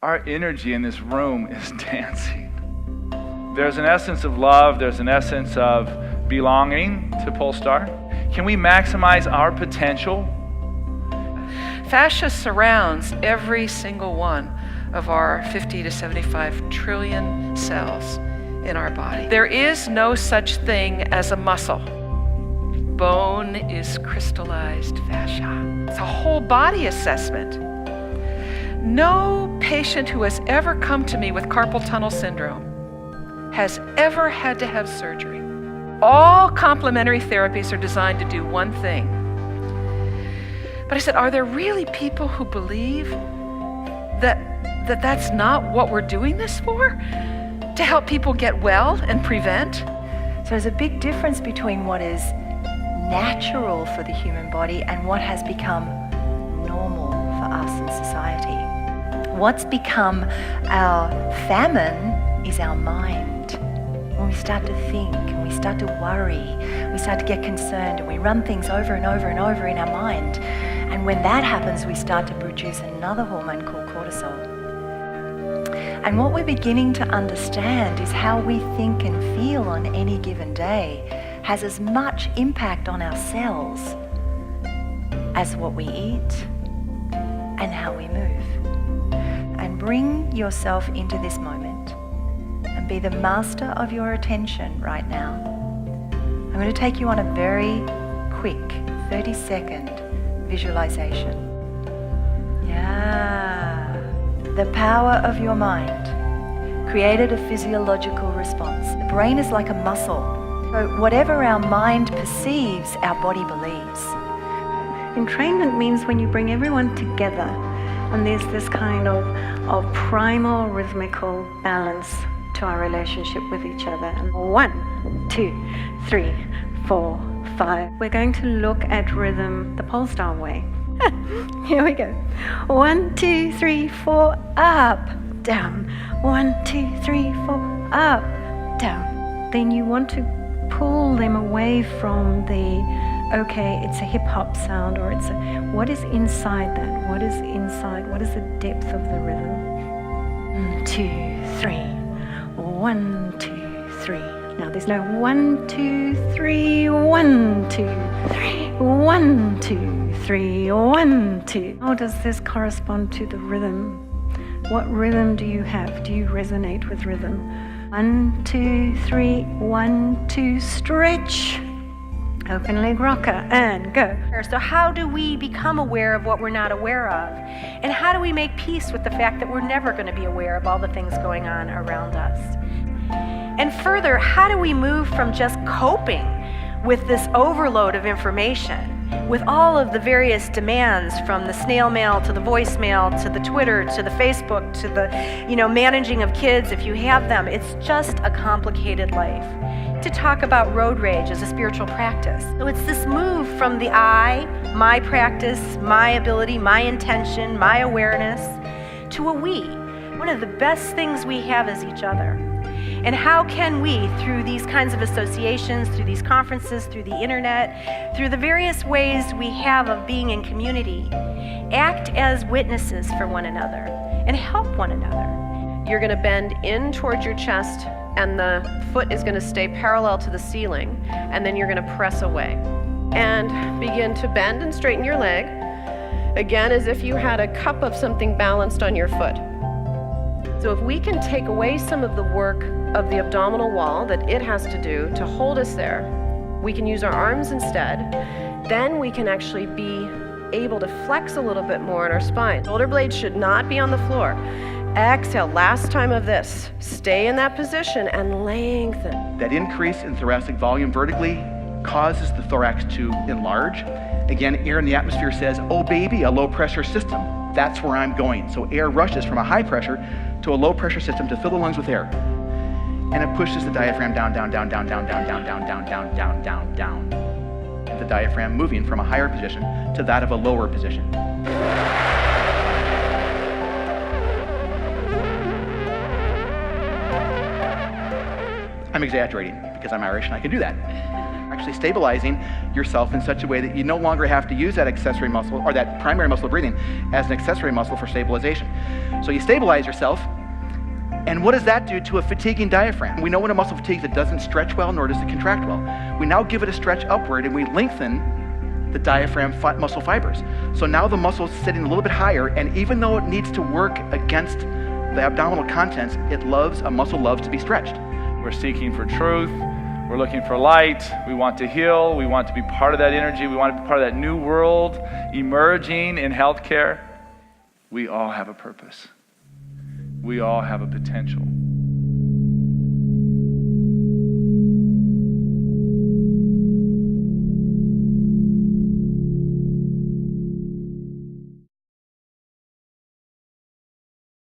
Our energy in this room is dancing. There's an essence of love. There's an essence of belonging to Polestar. Can we maximize our potential? Fascia surrounds every single one of our 50 to 75 trillion cells in our body. There is no such thing as a muscle. Bone is crystallized fascia. It's a whole body assessment. No patient who has ever come to me with carpal tunnel syndrome has ever had to have surgery. All complementary therapies are designed to do one thing. But I said, are there really people who believe that that's not what we're doing this for? To help people get well and prevent? So there's a big difference between what is natural for the human body and what has become normal for us in society. What's become our famine is our mind. When we start to think and we start to worry, we start to get concerned and we run things over and over and over in our mind. And when that happens, we start to produce another hormone called cortisol. And what we're beginning to understand is how we think and feel on any given day has as much impact on our cells as what we eat and how we move. And bring yourself into this moment and be the master of your attention right now. I'm going to take you on a very quick 30-second visualization. Yeah. The power of your mind created a physiological response. The brain is like a muscle. So whatever our mind perceives, our body believes. Entrainment means when you bring everyone together and there's this kind of primal rhythmical balance to our relationship with each other. And 1, 2, 3, 4, 5. We're going to look at rhythm the Polestar way. Here we go. 1, 2, 3, 4, up, down. 1, 2, 3, 4, up, down. Then you want to pull them away from okay, it's a hip hop sound, or what is inside that? What is inside? What is the depth of the rhythm? 2, 3. 1, 2, 3. Now there's no 1, 2, 3, 1, 2, 3, 1, 2, 3, 1, 2. How does this correspond to the rhythm? What rhythm do you have? Do you resonate with rhythm? 1, 2, 3, 1, 2, stretch. Open leg rocker, and go. So how do we become aware of what we're not aware of? And how do we make peace with the fact that we're never going to be aware of all the things going on around us? And further, how do we move from just coping with this overload of information, with all of the various demands, from the snail mail to the voicemail to the Twitter to the Facebook to the managing of kids if you have them? It's just a complicated life. To talk about road rage as a spiritual practice. So it's this move from the I, my practice, my ability, my intention, my awareness, to a we. One of the best things we have is each other. And how can we, through these kinds of associations, through these conferences, through the internet, through the various ways we have of being in community, act as witnesses for one another and help one another? You're going to bend in towards your chest, and the foot is going to stay parallel to the ceiling, and then you're going to press away. And begin to bend and straighten your leg, again as if you had a cup of something balanced on your foot. So if we can take away some of the work of the abdominal wall that it has to do to hold us there, we can use our arms instead, then we can actually be able to flex a little bit more in our spine. Shoulder blades should not be on the floor. Exhale, last time of this. Stay in that position and lengthen. That increase in thoracic volume vertically causes the thorax to enlarge. Again, air in the atmosphere says, oh baby, a low pressure system. That's where I'm going. So air rushes from a high pressure to a low pressure system to fill the lungs with air. And it pushes the diaphragm down, down, down, down, down, down, down, down, down, down, down, down, down. The diaphragm moving from a higher position to that of a lower position. I'm exaggerating because I'm Irish and I can do that. Actually stabilizing yourself in such a way that you no longer have to use that accessory muscle or that primary muscle of breathing as an accessory muscle for stabilization. So you stabilize yourself, and what does that do to a fatiguing diaphragm? We know when a muscle fatigues, it doesn't stretch well, nor does it contract well. We now give it a stretch upward, and we lengthen the diaphragm muscle fibers. So now the muscle's sitting a little bit higher, and even though it needs to work against the abdominal contents, a muscle loves to be stretched. We're seeking for truth. We're looking for light. We want to heal. We want to be part of that energy. We want to be part of that new world emerging in healthcare. We all have a purpose. We all have a potential.